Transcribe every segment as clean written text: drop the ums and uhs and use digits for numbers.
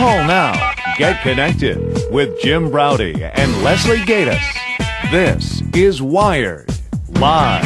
Call now. Get connected with Jim Browdy and Leslie Gatus. This is Wired Live.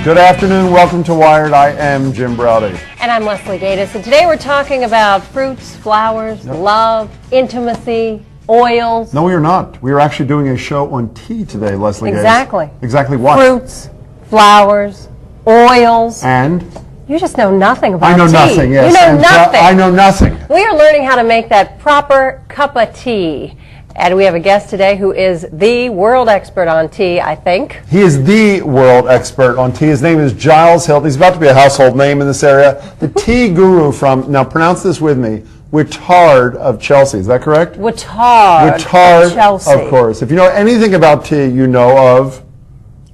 Good afternoon. Welcome to Wired. I am Jim Browdy. And I'm Leslie Gatus. And today we're talking about fruits, flowers, love, intimacy, oils. No, we are not. We are actually doing a show on tea today, Leslie Gatus. Exactly. Exactly what? Fruits, flowers, oils. And? You just know nothing about tea. I know nothing, yes. You know nothing. I know nothing. We are learning how to make that proper cup of tea. And we have a guest today who is the world expert on tea, I think. He is the world expert on tea. His name is Giles Hilton. He's about to be a household name in this area. The tea guru from, now pronounce this with me, Whittard of Chelsea. Is that correct? Whittard Whittard of Chelsea. Of course. If you know anything about tea, you know of?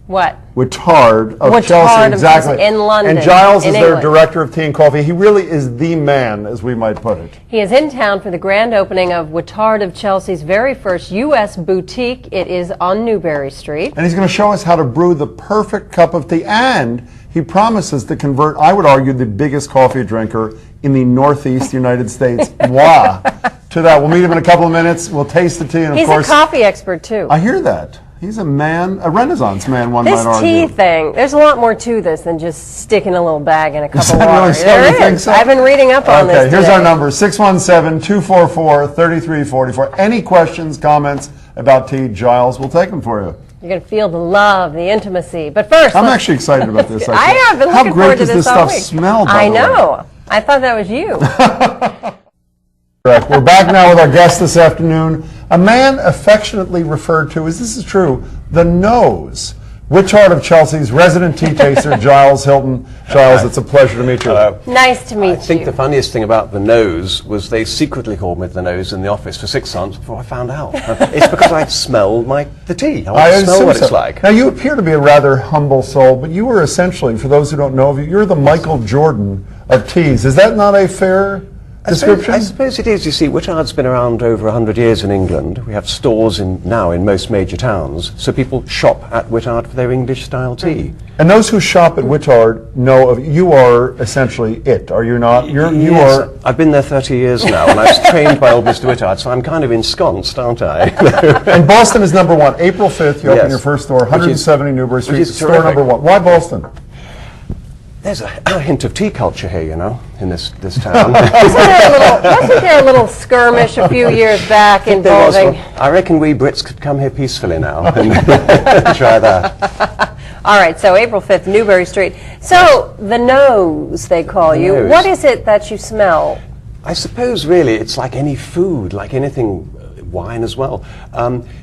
What? Whittard of Chelsea, exactly. In London. And Giles is their England. director of tea and coffee. He really is the man, as we might put it. He is in town for the grand opening of Whittard of Chelsea's very first U.S. boutique. It is on Newbury Street. And he's going to show us how to brew the perfect cup of tea. And he promises to convert, I would argue, the biggest coffee drinker in the Northeast United States, moi, to that. We'll meet him in a couple of minutes. We'll taste the tea. And of course, he's a coffee expert, too. I hear that. He's a man, a Renaissance man, one might argue. This tea thing, there's a lot more to this than just sticking a little bag in a cup of water. Really so? There is. So? I've been reading up on this Okay, here's today. our number, 617-244-3344. Any questions, comments about tea, Giles, we'll take them for you. You're going to feel the love, the intimacy. But first, I'm actually excited about this. I have been looking forward to this all week. How great does this stuff smell, by I the way? know. I thought that was you. Correct. We're back now with our guest this afternoon, a man affectionately referred to as, this is true, the Nose. Whittard of Chelsea's resident tea taster, Giles Hilton. Giles, it's a pleasure to meet you. Nice to meet you. I think the funniest thing about the Nose was they secretly called me the Nose in the office for 6 months before I found out. It's because I smell the tea. I want to smell what it's like. Now, you appear to be a rather humble soul, but you were essentially, for those who don't know of you, you're the Michael Jordan of teas. Is that not a fair description? I suppose it is. You see, Whittard's been around over 100 years in England. We have stores now in most major towns, so people shop at Whittard for their English-style tea. And those who shop at Whittard know of you are essentially it, are you not? You are. I've been there 30 years now, and I was trained by old Mr. Whittard, so I'm kind of ensconced, aren't I? And Boston is number one. April 5th, you open Yes. your first store, 170 Newbury Street, store terrific. number one. Why Boston? There's a hint of tea culture here, you know, in this town. Wasn't there a little skirmish a few years back involving... I reckon we Brits could come here peacefully now and try that. All right, so April 5th, Newbury Street. So, the Nose, they call you. Nose. What is it that you smell? I suppose really it's like any food, like anything, wine as well.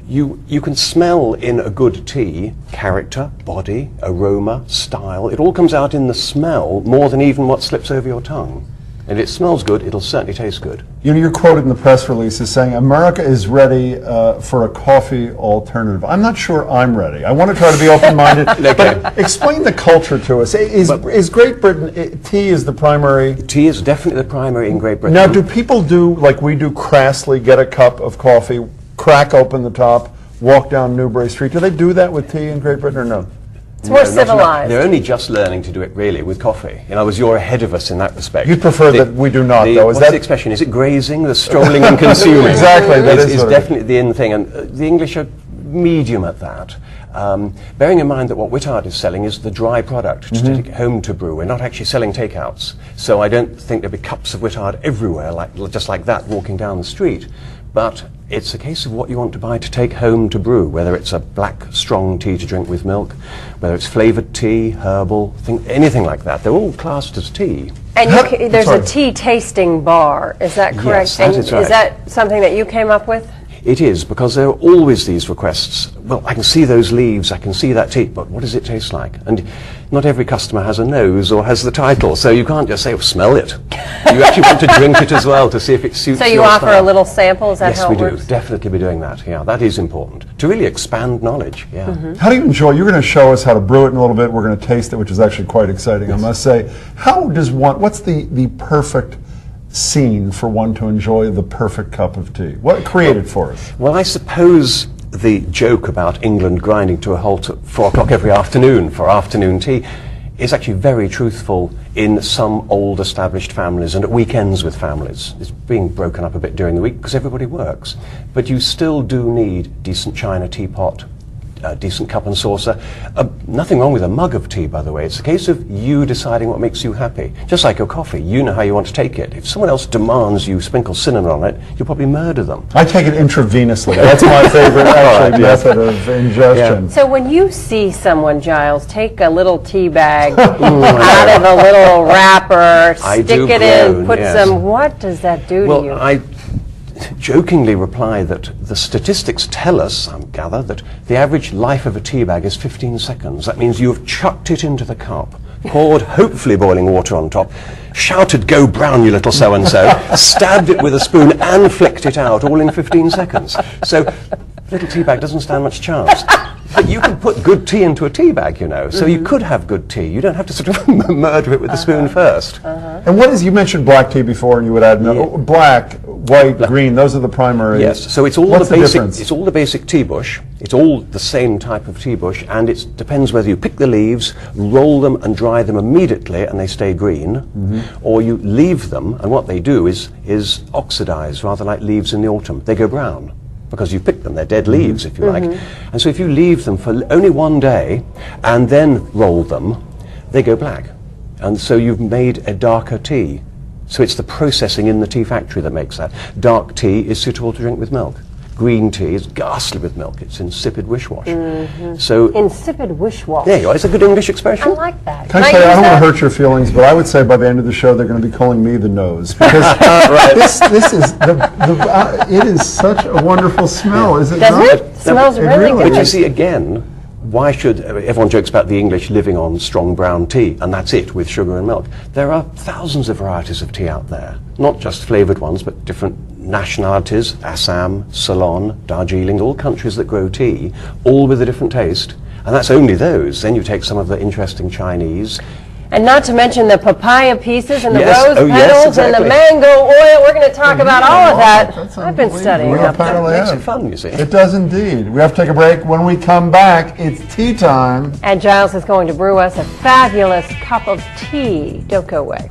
You can smell in a good tea character, body, aroma, style. It all comes out in the smell more than even what slips over your tongue. And if it smells good, it'll certainly taste good. You know, you're quoted in the press release as saying, America is ready for a coffee alternative. I'm not sure I'm ready. I want to try to be open-minded. Okay. But explain the culture to us. Is Great Britain, tea is the primary? Tea is definitely the primary in Great Britain. Now, do people do, like we do crassly, get a cup of coffee, crack open the top, walk down Newbury Street? Do they do that with tea in Great Britain or no? It's more not enough. civilized. They're only just learning to do it, really, with coffee. In other words, you're ahead of us in that respect. You prefer that we do not, though. What's the expression? Is it grazing, the strolling and consuming? Exactly, that is what it is. Definitely the in thing, and the English are medium at that. Bearing in mind that what Whittard is selling is the dry product to take home to brew. We're not actually selling takeouts. So I don't think there'll be cups of Whittard everywhere, just like that, walking down the street. But it's a case of what you want to buy to take home to brew, whether it's a black, strong tea to drink with milk, whether it's flavoured tea, herbal, anything like that. They're all classed as tea. And there's a tea tasting bar, is that correct? Yes, that is right. Is that something that you came up with? It is, because there are always these requests. Well, I can see those leaves, I can see that tea, but what does it taste like? And not every customer has a nose or has the title, so you can't just say, oh, smell it. You actually want to drink it as well to see if it suits your So you offer style. a little sample, is that how it works? Yes, we do. Definitely be doing that. Yeah, that is important. To really expand knowledge, yeah. How do you enjoy, you're going to show us how to brew it in a little bit, we're going to taste it, which is actually quite exciting, I must say. How does what's the perfect scene for one to enjoy the perfect cup of tea? What created for us? Well, I suppose the joke about England grinding to a halt at 4 o'clock every afternoon for afternoon tea is actually very truthful in some old established families and at weekends with families. It's being broken up a bit during the week because everybody works. But you still do need decent china teapot, a decent cup and saucer. Nothing wrong with a mug of tea, by the way. It's a case of you deciding what makes you happy. Just like your coffee, you know how you want to take it. If someone else demands you sprinkle cinnamon on it, you'll probably murder them. I take it intravenously. That's my favorite actually, method of ingestion. Yeah. So when you see someone, Giles, take a little tea bag out of a little wrapper, stick it in, put some, what does that do to you? I jokingly reply that the statistics tell us, I gather, that the average life of a tea bag is 15 seconds. That means you've chucked it into the cup, poured hopefully boiling water on top, shouted, "Go brown, you little so-and-so," stabbed it with a spoon and flicked it out, all in 15 seconds. So little tea bag doesn't stand much chance. But you can put good tea into a tea bag, you know, so you could have good tea. You don't have to sort of murder it with the spoon first. And what is, you mentioned black tea before, and you would add black, white, green, those are the primary. Yes, so it's all What's the basic. difference? It's all the basic tea bush. It's all the same type of tea bush, and it depends whether you pick the leaves, roll them, and dry them immediately, and they stay green, or you leave them, and what they do is oxidize, rather like leaves in the autumn. They go brown because you picked them. They're dead leaves, if you like. And so if you leave them for only one day and then roll them, they go black. And so you've made a darker tea. So it's the processing in the tea factory that makes that. Dark tea is suitable to drink with milk. Green tea is ghastly with milk. It's insipid wish-wash. So insipid wish-wash. there you are. It's a good English expression. I like that. Can I say, I don't want to hurt your feelings, but I would say by the end of the show they're going to be calling me the nose, because this is it is such a wonderful smell, is it not? Doesn't it? Smells really good. But you see, again, why should everyone jokes about the English living on strong brown tea, and that's it with sugar and milk? There are thousands of varieties of tea out there, not just flavoured ones, but different nationalities: Assam, Ceylon, Darjeeling, all countries that grow tea, all with a different taste. And that's only those. Then you take some of the interesting Chinese. And not to mention the papaya pieces and the Yes. rose Oh, yes, petals and the exactly. mango oil. We're going to talk about all of that. That's I've been studying unbelievable. up there. Apparently Makes have. it fun, you see. It does indeed. We have to take a break. When we come back, it's tea time. And Giles is going to brew us a fabulous cup of tea. Don't go away.